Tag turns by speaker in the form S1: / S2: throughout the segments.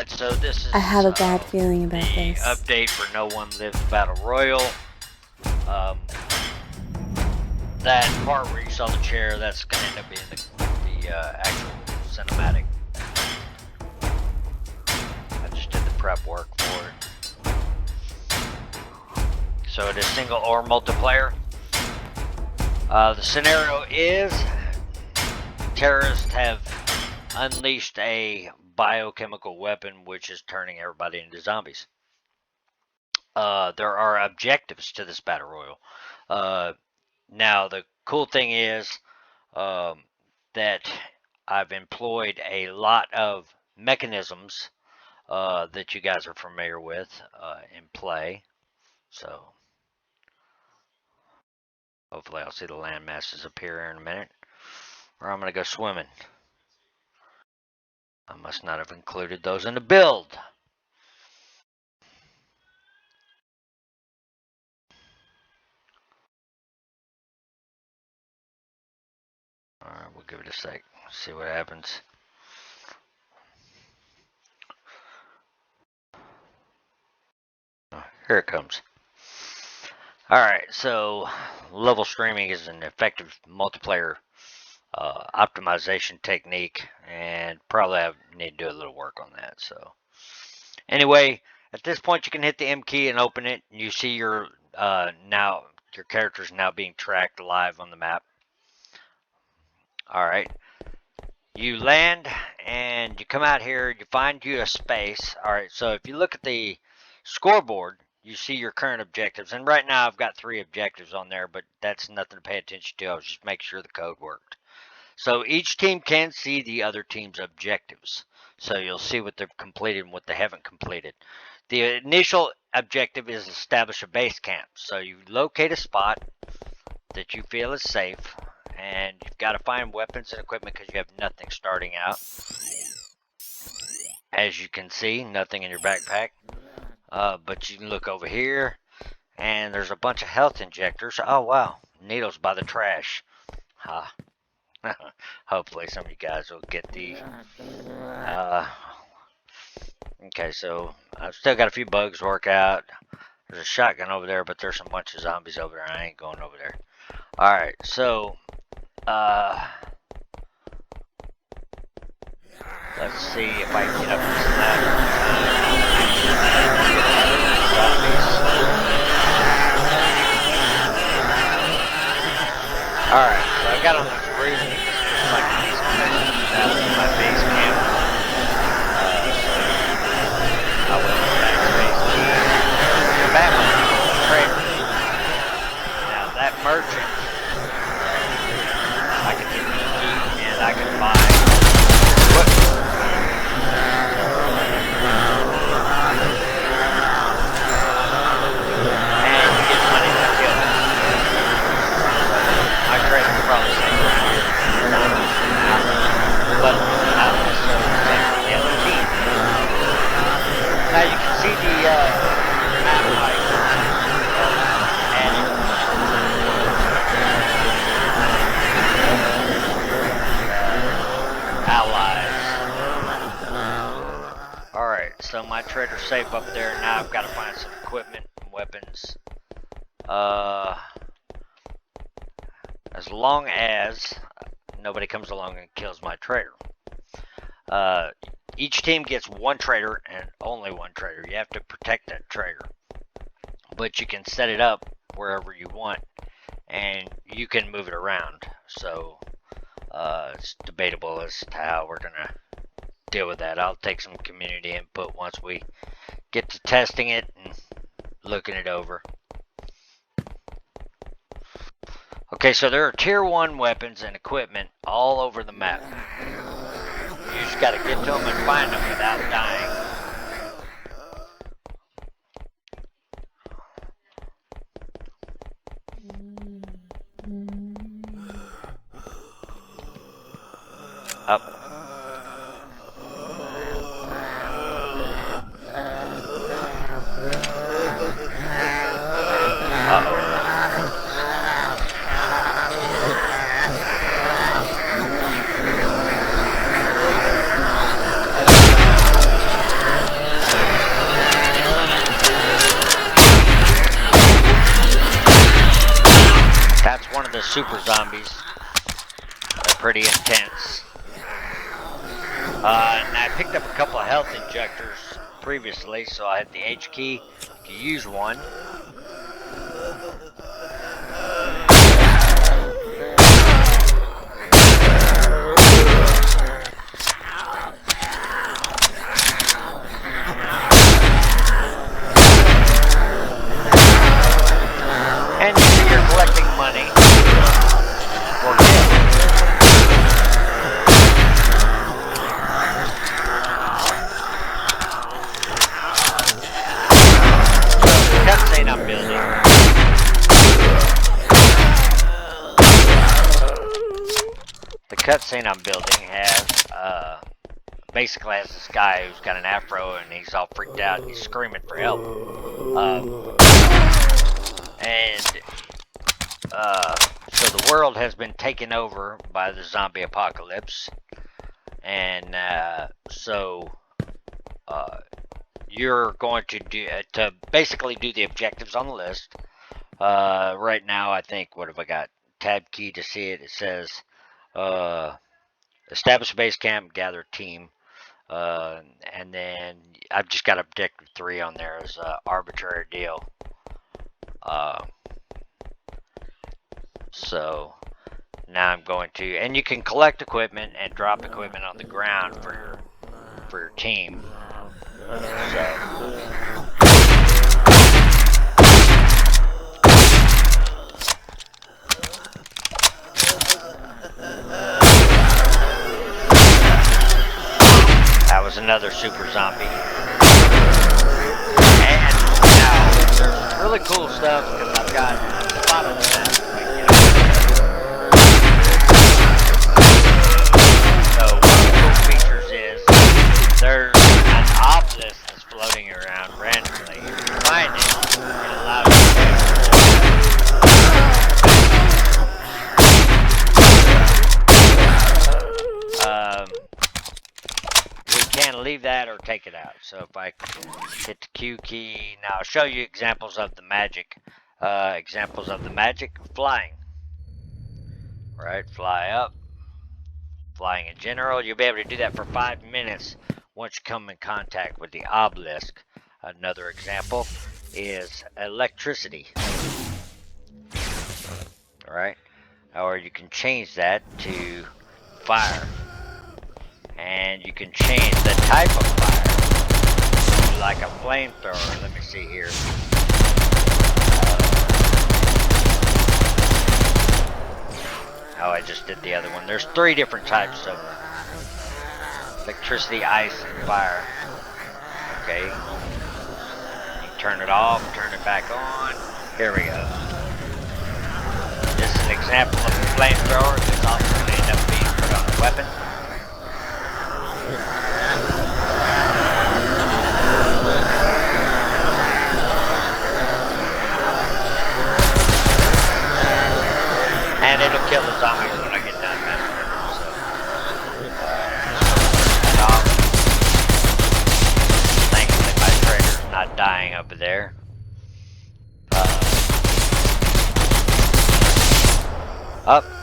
S1: Alright, so this is
S2: I have a bad feeling about
S1: the
S2: this.
S1: update for No1Lives Battle Royal. That part where you saw the chair, that's going to end up being the actual cinematic. I just did the prep work for it. So it is single or multiplayer. The scenario is terrorists have unleashed a biochemical weapon which is turning everybody into zombies. There are objectives to this battle royal. Now the cool thing is that I've employed a lot of mechanisms that you guys are familiar with in play. So hopefully I'll see the land masses appear here in a minute, or I'm going to go swimming. I must not have included those in the build. Alright, we'll give it a sec. See what happens. Oh, here it comes. Alright, so level streaming is an effective multiplayer optimization technique, and probably I need to do a little work on that. So anyway, at this point you can hit the M key and open it, and you see your now your character's now being tracked live on the map. Alright, you land and you come out here, you find you a space. Alright, so if you look at the scoreboard, you see your current objectives, and right now I've got 3 objectives on there, but that's nothing to pay attention to. I was just making sure the code worked. So each team can see the other team's objectives. So you'll see what they've completed and what they haven't completed. The initial objective is establish a base camp. So you locate a spot that you feel is safe, and you've got to find weapons and equipment because you have nothing starting out. As you can see, nothing in your backpack. But you can look over here, and there's a bunch of health injectors. Oh wow, needles by the trash. Ha. Hopefully some of you guys will get the okay, so I've still got a few bugs to work out. There's a shotgun over there, but there's a bunch of zombies over there. I ain't going over there. Alright, so let's see if I can get up this ladder. Alright, so I got on this roof, like these out of my base camp. I went to backspace key. Back on the trader. Now that merchant, I can get the key and I can buy equipment. And you get money to kill them. My trader can probably say around here. But not necessarily the same for the other team. Now you can see the map icon and allies. Alright, so my trader's safe up there. Now I've got to find some equipment and weapons. As long as nobody comes along and kills my trader. Each team gets 1 trader and only 1 trader. You have to protect that trader. But you can set it up wherever you want, and you can move it around. So it's debatable as to how we're going to deal with that. I'll take some community input once we get to testing it and looking it over. Okay, so there are tier 1 weapons and equipment all over the map. You just gotta get to them and find them without dying. Up. Uh-oh. super zombies. They're pretty intense. And I picked up a couple of health injectors previously, so I had the H key to use one. And you see you're collecting money for kills. Cutscene I'm building. The cutscene I'm building has basically has this guy who's got an afro and he's all freaked out and he's screaming for help. So the world has been taken over by the zombie apocalypse, and so you're going to basically do the objectives on the list. Right now, I think, what have I got? Tab key to see it. It says establish a base camp, gather a team, and then I've just got objective 3 on there as an arbitrary deal. So now I'm going to, and you can collect equipment and drop equipment on the ground for your team. So. That was another super zombie. And now there's really cool stuff because I've got a lot of them. So one of the cool features is there's an obelisk that's floating around randomly. If you find it, it allows you we can leave that or take it out. So if I hit the Q key, now I'll show you examples of the magic. Flying. Right, fly up. Flying in general, you'll be able to do that for 5 minutes once you come in contact with the obelisk. Another example is electricity. Alright, or you can change that to fire. And you can change the type of fire. Like a flamethrower, let me see here. Oh, I just did the other one. There's 3 different types of electricity, ice, and fire. Okay. You turn it off, turn it back on. Here we go. This is an example of a flamethrower that's also going to end up being put on a weapon. And it'll kill the zombies when I get done messing with them. So, thankfully my trigger's not dying over there.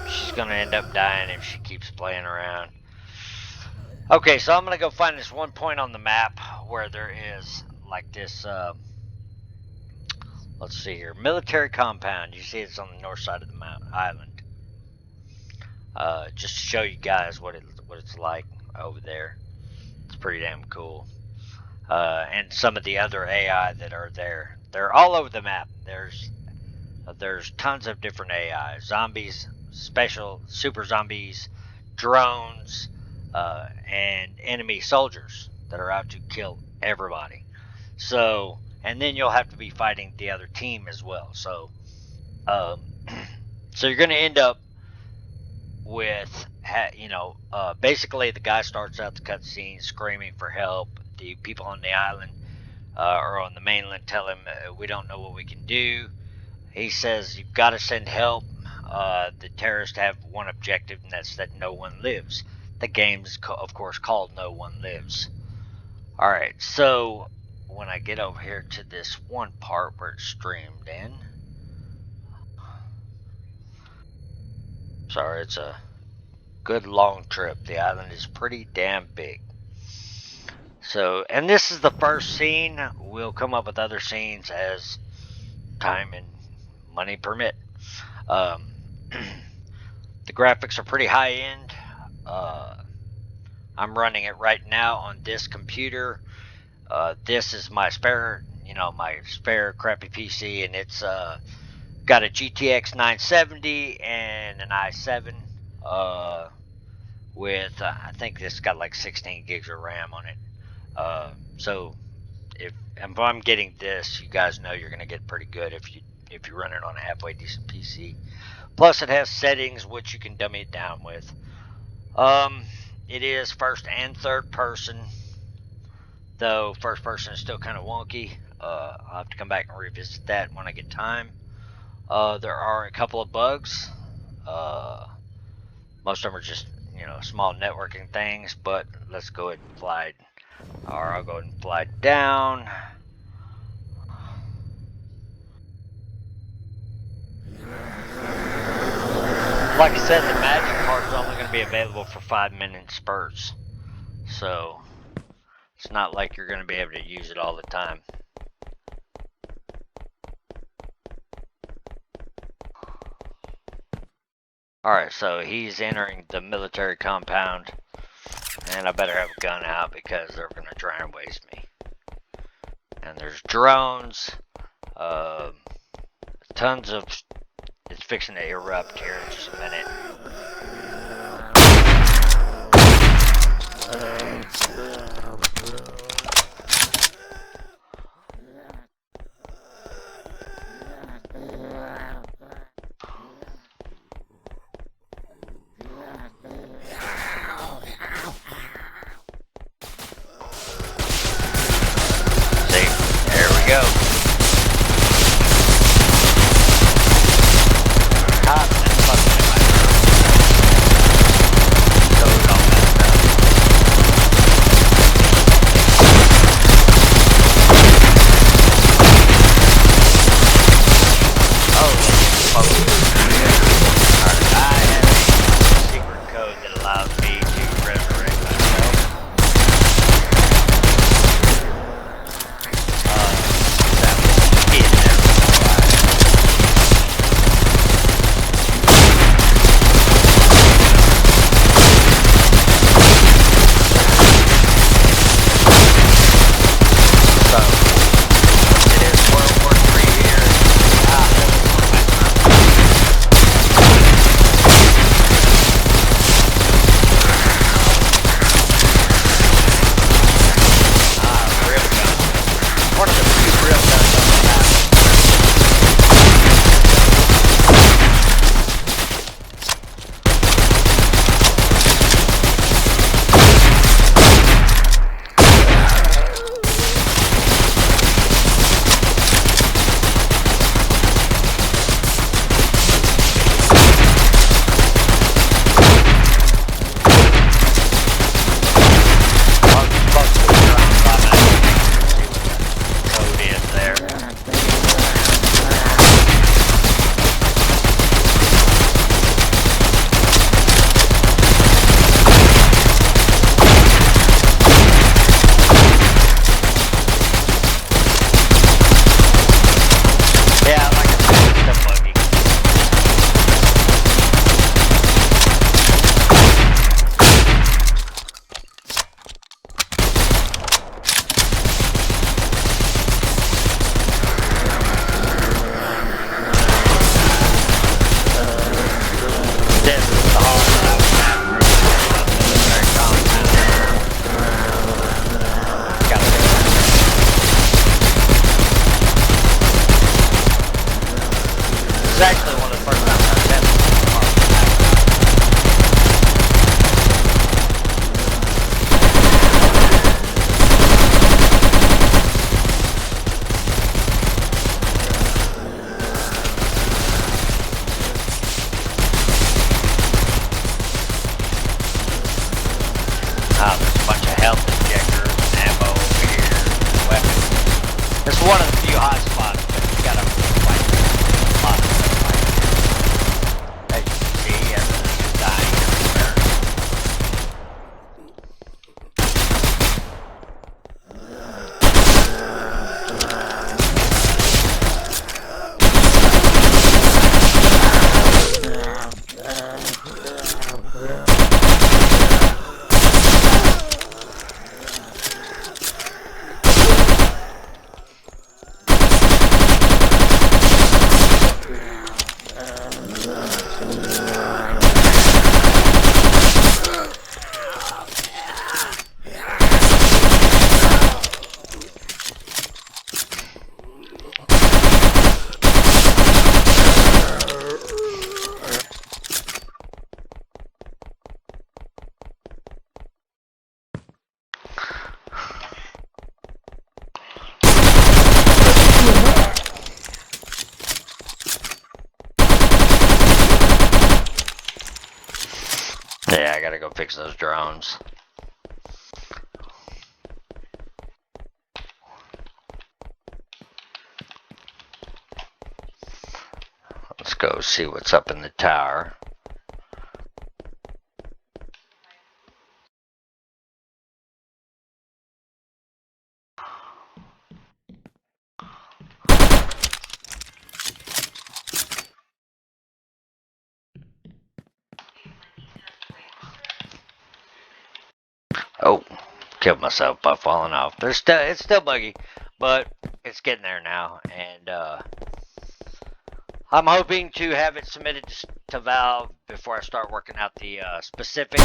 S1: She's gonna end up dying if she keeps playing around. Okay, so I'm gonna go find this one point on the map where there is like this. Let's see here, military compound. You see, it's on the north side of the island. Just to show you guys what it's like over there. It's pretty damn cool. And some of the other AI that are there. They're all over the map. There's tons of different AI. Zombies, special, super zombies, drones, and enemy soldiers that are out to kill everybody. So, and then you'll have to be fighting the other team as well. So, so you're going to end up with, basically the guy starts out the cutscene screaming for help. The people on the island or on the mainland tell him, we don't know what we can do. He says, you've got to send help. The terrorists have one objective, and that's that no one lives. The game's, of course, called No One Lives. Alright, so when I get over here to this one part where it's streamed in, Sorry, it's a good long trip. The island is pretty damn big. So, and this is the first scene. We'll come up with other scenes as time and money permit. Um, the graphics are pretty high end. I'm running it right now on this computer. This is my spare, my spare crappy PC, and it's got a GTX 970 and an i7 with I think this got like 16 gigs of RAM on it. So if I'm getting this, you guys know you're gonna get pretty good if you run it on a halfway decent PC. Plus, it has settings which you can dummy it down with. It is first and third person, though first person is still kind of wonky. I'll have to come back and revisit that when I get time. There are a couple of bugs. Most of them are just, small networking things, but let's go ahead and fly. Or I'll go ahead and fly down. Like I said, the magic part is only going to be available for 5-minute spurts. So, it's not like you're going to be able to use it all the time. Alright, so he's entering the military compound. And I better have a gun out because they're going to try and waste me. And there's drones. Tons of... It's fixing to erupt here in just a minute. See, there we go. One of the few hot spots, but you gotta fight a lot of stuff like this. As you can see, Yeah, I gotta go fix those drones. Let's go see what's up in the tower. Oh, killed myself by falling off. It's still buggy, but it's getting there now, and I'm hoping to have it submitted to Valve before I start working out the specifics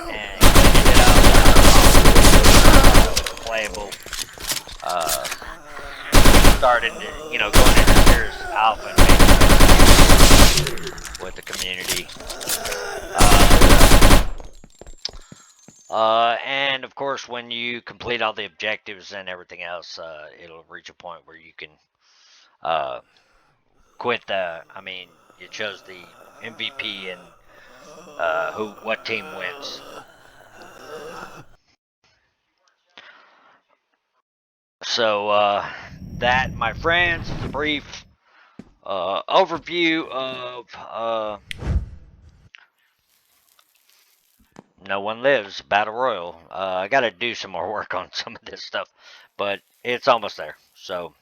S1: and getting it out playable. Uh, Starting to, going into serious alpha and with the community. And of course, when you complete all the objectives and everything else, it'll reach a point where you can uh, quit the. I mean, you chose the MVP and what team wins. So that, my friends, is a brief overview of No One Lives Battle Royal. I got to do some more work on some of this stuff, but it's almost there. So